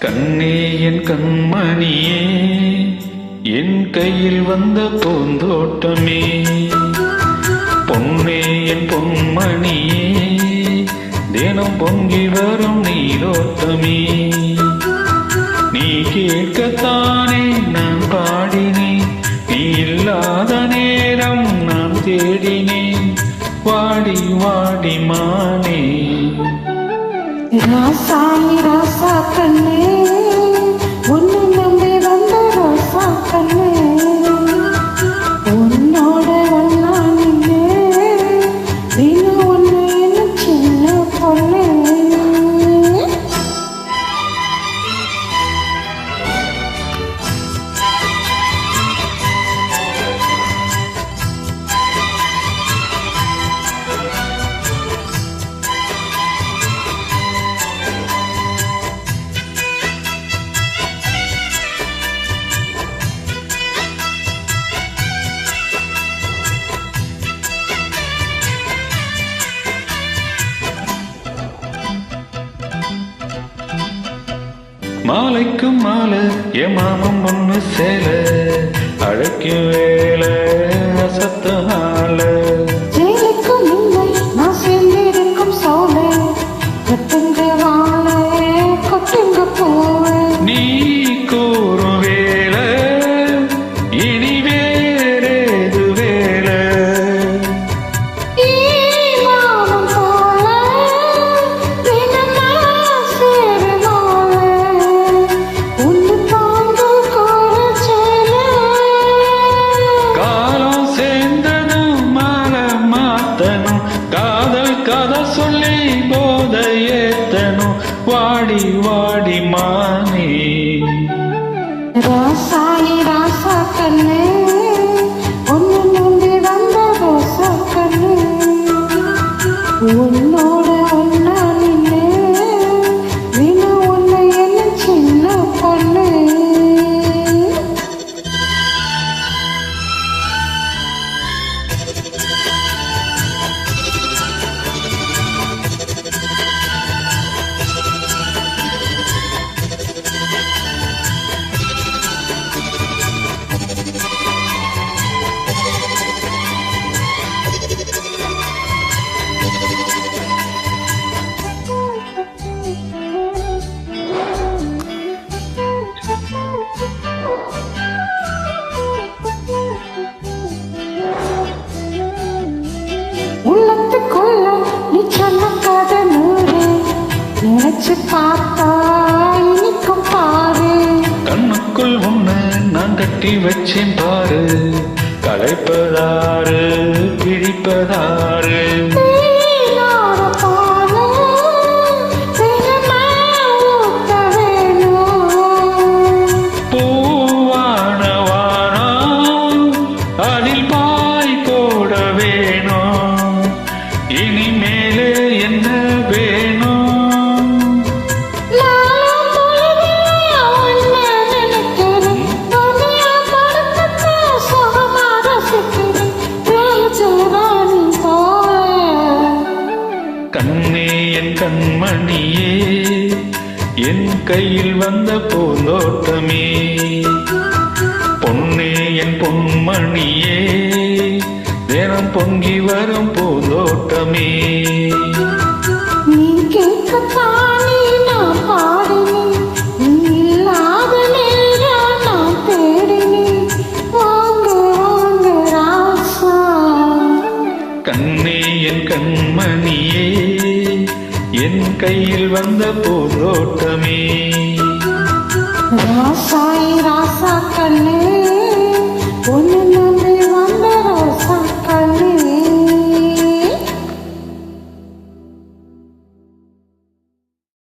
கண்ணே என் கண்மணியே, என் கையில் வந்த பூந்தோட்டமே, பொன்னே என் பொன்மணியே, தினம் பொங்கி வரும் நீரோட்டமே. நீ கேட்கத்தானே நான் பாடினேன், நீ இல்லாத நேரம் நான் தேடினேன், வாடி வாடி மானே. ராசாயி ராசா கண்ணே, உன்னை நம்பி வந்த ராசா கண்ணே, உன்னோட ஒன்னா நின்னே, தினம் ஒன்னு என்ன சின்ன பொண்ணே. மாலைக்கும் மாலை என் மாமன் ஒண்ணு சேல, அழைக்கும் வேலை அசத்தனால, ஜெயிலுக்கும் இல்லை நான் சேர்ந்திருக்கும் சோலை, கொட்டுங்க வாழை கொட்டுங்க போல. நீ கூறும் வேலை இனி வேறேது வேலை, ஈமானம் போல தினமா சேரு மாலை, உன்னு தாங்கு கோரச்சேல. காலம் சேர்ந்ததும் மாலை மாத்தனும், காதல் கதை சொல்லி போதை ஏத்தனும், வாடி வாடி மானே. ராசாயி ராசா கண்ணே, உன்னை நம்பி வந்த ரோசா கண்ணே, உன்னோட ஒன்னா நின்னே, தினம் ஒன்னு என்ன சின்ன பொண்ணு. உள்ளத்துக்குள்ள நீ சொன்ன கதை நூறு, நினைச்சு பார்த்தா இனிக்கும் பாரு. கண்ணுக்குள் உன்னை நான் கட்டி வச்சேன் பாரு, களைப்பதாரு பிடிப்பதாரு, நீனோட பால தினமா ஊத்த வேணும். பூவான வானம் அதில் பாய் போட வேணும், இனிமேலே என்ன வேணும். நான் முழுமையா உன்னை நினைக்கிறேன், துணியா படுத்துட்டு சுகமா ரசிக்கிறேன், ராஜராணி போல. கண்ணே என் கண்மணியே, என் கையில் வந்த பூந்தோட்டமே, பொன்னே என் பொன்மணியே, தினம் பொங்கி வரும் பூந்தோட்டமே. நீ கேட்கத்தானே நான் பாடினேன், நீ இல்லாத நேரம் நான் தேடினேன், வாங்க வாங்க ராசா. கண்ணே என் கண்மணியே, என் கையில் வந்த பூந்தோட்டமே. ராசாயி ராசா கண்ணே.